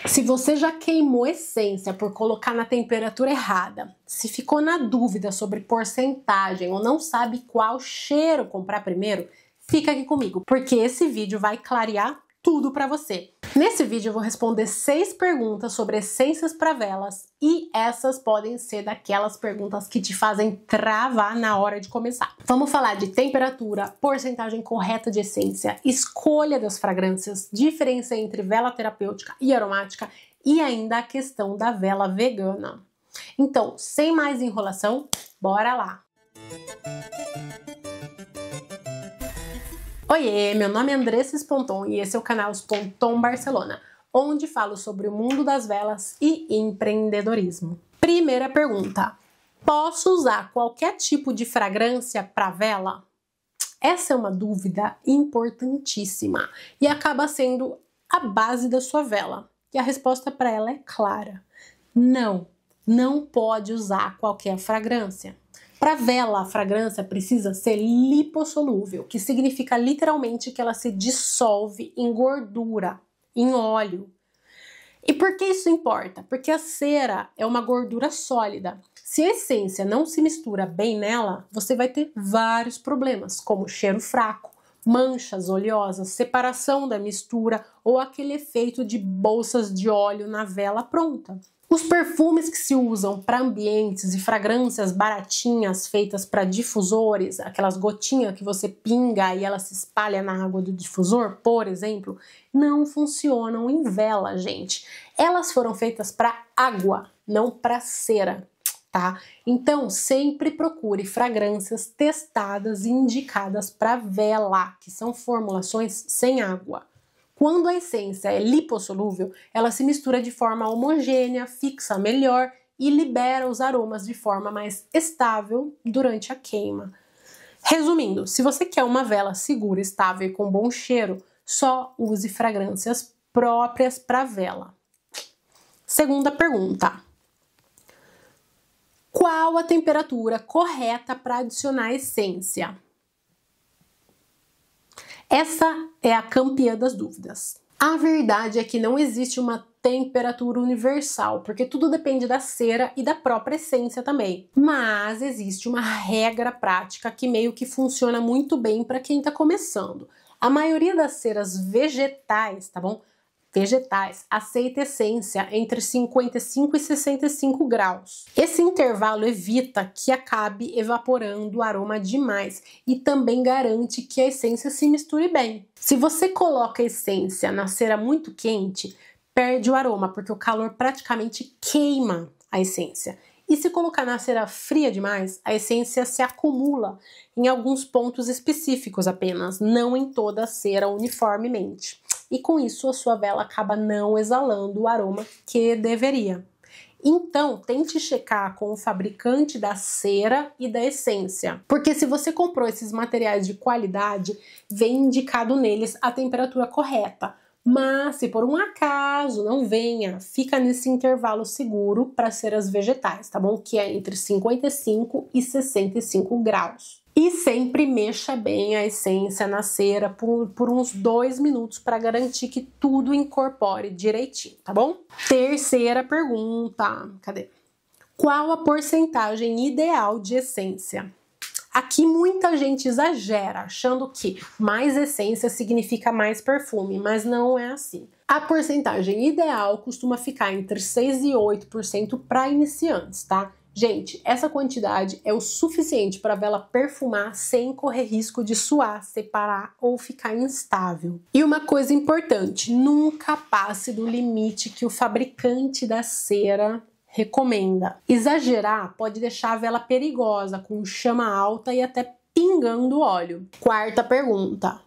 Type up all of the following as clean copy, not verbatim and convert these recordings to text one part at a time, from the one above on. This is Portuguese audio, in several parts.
Se você já queimou essência por colocar na temperatura errada, se ficou na dúvida sobre porcentagem ou não sabe qual cheiro comprar primeiro, fica aqui comigo, porque esse vídeo vai clarear tudo para você. Nesse vídeo eu vou responder 6 perguntas sobre essências para velas e essas podem ser daquelas perguntas que te fazem travar na hora de começar. Vamos falar de temperatura, porcentagem correta de essência, escolha das fragrâncias, diferença entre vela terapêutica e aromática e ainda a questão da vela vegana. Então, sem mais enrolação, bora lá! Oiê, meu nome é Andressa Sponton e esse é o canal Sponton Barcelona, onde falo sobre o mundo das velas e empreendedorismo. Primeira pergunta: posso usar qualquer tipo de fragrância para vela? Essa é uma dúvida importantíssima e acaba sendo a base da sua vela. E a resposta para ela é clara: não pode usar qualquer fragrância. Para vela, a fragrância precisa ser lipossolúvel, que significa literalmente que ela se dissolve em gordura, em óleo. E por que isso importa? Porque a cera é uma gordura sólida. Se a essência não se mistura bem nela, você vai ter vários problemas, como cheiro fraco, manchas oleosas, separação da mistura ou aquele efeito de bolsas de óleo na vela pronta. Os perfumes que se usam para ambientes e fragrâncias baratinhas feitas para difusores, aquelas gotinhas que você pinga e ela se espalha na água do difusor, por exemplo, não funcionam em vela, gente. Elas foram feitas para água, não para cera, tá? Então, sempre procure fragrâncias testadas e indicadas para vela, que são formulações sem água. Quando a essência é lipossolúvel, ela se mistura de forma homogênea, fixa melhor e libera os aromas de forma mais estável durante a queima. Resumindo, se você quer uma vela segura, estável e com bom cheiro, só use fragrâncias próprias para vela. Segunda pergunta: qual a temperatura correta para adicionar essência? Essa é a campeã das dúvidas. A verdade é que não existe uma temperatura universal, porque tudo depende da cera e da própria essência também. Mas existe uma regra prática que meio que funciona muito bem para quem está começando. A maioria das ceras vegetais, tá bom? Vegetais, aceita essência entre 55 e 65 graus. Esse intervalo evita que acabe evaporando o aroma demais e também garante que a essência se misture bem. Se você coloca a essência na cera muito quente, perde o aroma, porque o calor praticamente queima a essência. E se colocar na cera fria demais, a essência se acumula em alguns pontos específicos apenas, não em toda a cera uniformemente. E com isso a sua vela acaba não exalando o aroma que deveria. Então, tente checar com o fabricante da cera e da essência, porque se você comprou esses materiais de qualidade, vem indicado neles a temperatura correta. Mas se por um acaso não venha, fica nesse intervalo seguro para ceras vegetais, tá bom? Que é entre 55 e 65 graus. E sempre mexa bem a essência na cera por uns 2 minutos para garantir que tudo incorpore direitinho, tá bom? Terceira pergunta, cadê? Qual a porcentagem ideal de essência? Aqui muita gente exagera, achando que mais essência significa mais perfume, mas não é assim. A porcentagem ideal costuma ficar entre 6 e 8% para iniciantes, tá? Gente, essa quantidade é o suficiente para a vela perfumar sem correr risco de suar, separar ou ficar instável. E uma coisa importante, nunca passe do limite que o fabricante da cera recomenda. Exagerar pode deixar a vela perigosa, com chama alta e até pingando óleo. Quarta pergunta: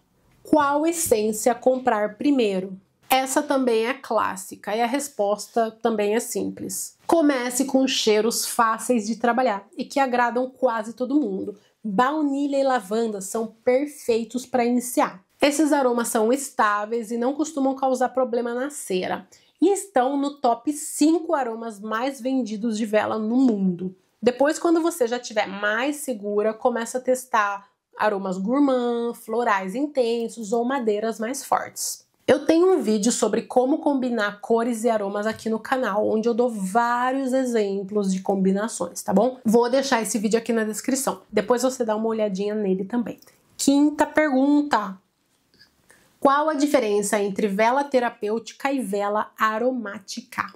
qual essência comprar primeiro? Essa também é clássica e a resposta também é simples. Comece com cheiros fáceis de trabalhar e que agradam quase todo mundo. Baunilha e lavanda são perfeitos para iniciar. Esses aromas são estáveis e não costumam causar problema na cera. E estão no top 5 aromas mais vendidos de vela no mundo. Depois, quando você já estiver mais segura, começa a testar aromas gourmand, florais intensos ou madeiras mais fortes. Eu tenho um vídeo sobre como combinar cores e aromas aqui no canal, onde eu dou vários exemplos de combinações, tá bom? Vou deixar esse vídeo aqui na descrição. Depois você dá uma olhadinha nele também. Quinta pergunta. Qual a diferença entre vela terapêutica e vela aromática?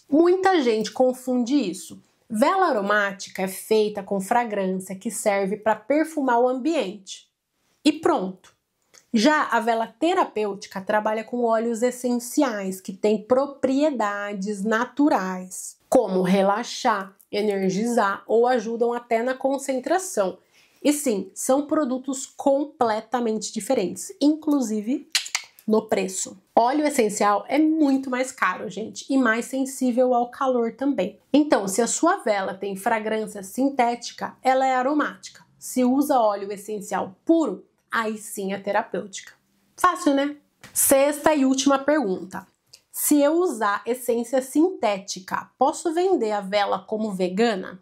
Muita gente confunde isso. Vela aromática é feita com fragrância que serve para perfumar o ambiente. E pronto. Já a vela terapêutica trabalha com óleos essenciais que têm propriedades naturais, como relaxar, energizar ou ajudam até na concentração. E sim, são produtos completamente diferentes, inclusive no preço. Óleo essencial é muito mais caro, gente, e mais sensível ao calor também. Então, se a sua vela tem fragrância sintética, ela é aromática. Se usa óleo essencial puro, aí sim é terapêutica. Fácil, né? Sexta e última pergunta. Se eu usar essência sintética, posso vender a vela como vegana?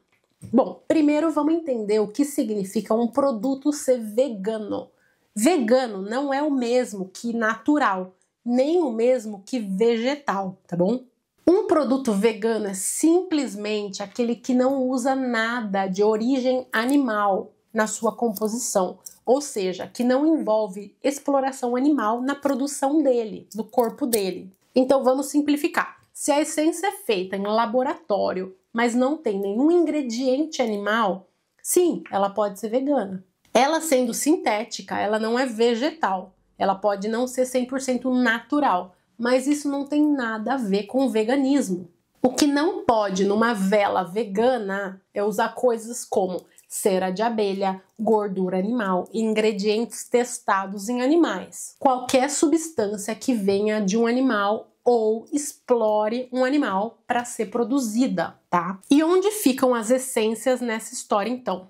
Bom, primeiro vamos entender o que significa um produto ser vegano. Vegano não é o mesmo que natural, nem o mesmo que vegetal, tá bom? Um produto vegano é simplesmente aquele que não usa nada de origem animal na sua composição, ou seja, que não envolve exploração animal na produção dele, no corpo dele. Então vamos simplificar. Se a essência é feita em laboratório, mas não tem nenhum ingrediente animal, sim, ela pode ser vegana. Ela sendo sintética, ela não é vegetal. Ela pode não ser 100% natural, mas isso não tem nada a ver com veganismo. O que não pode numa vela vegana é usar coisas como cera de abelha, gordura animal e ingredientes testados em animais. Qualquer substância que venha de um animal ou explore um animal para ser produzida, tá? E onde ficam as essências nessa história, então?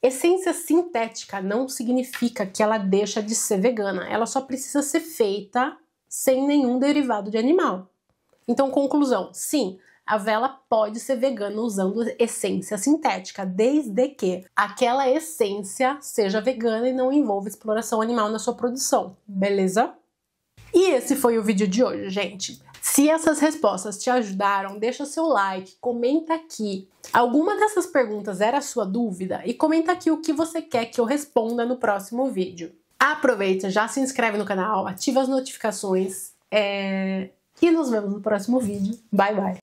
Essência sintética não significa que ela deixa de ser vegana, ela só precisa ser feita sem nenhum derivado de animal. Então, conclusão, sim, a vela pode ser vegana usando essência sintética, desde que aquela essência seja vegana e não envolva exploração animal na sua produção, beleza? E esse foi o vídeo de hoje, gente. Se essas respostas te ajudaram, deixa seu like, comenta aqui. Alguma dessas perguntas era a sua dúvida? E comenta aqui o que você quer que eu responda no próximo vídeo. Aproveita, já se inscreve no canal, ativa as notificações e nos vemos no próximo vídeo. Bye, bye!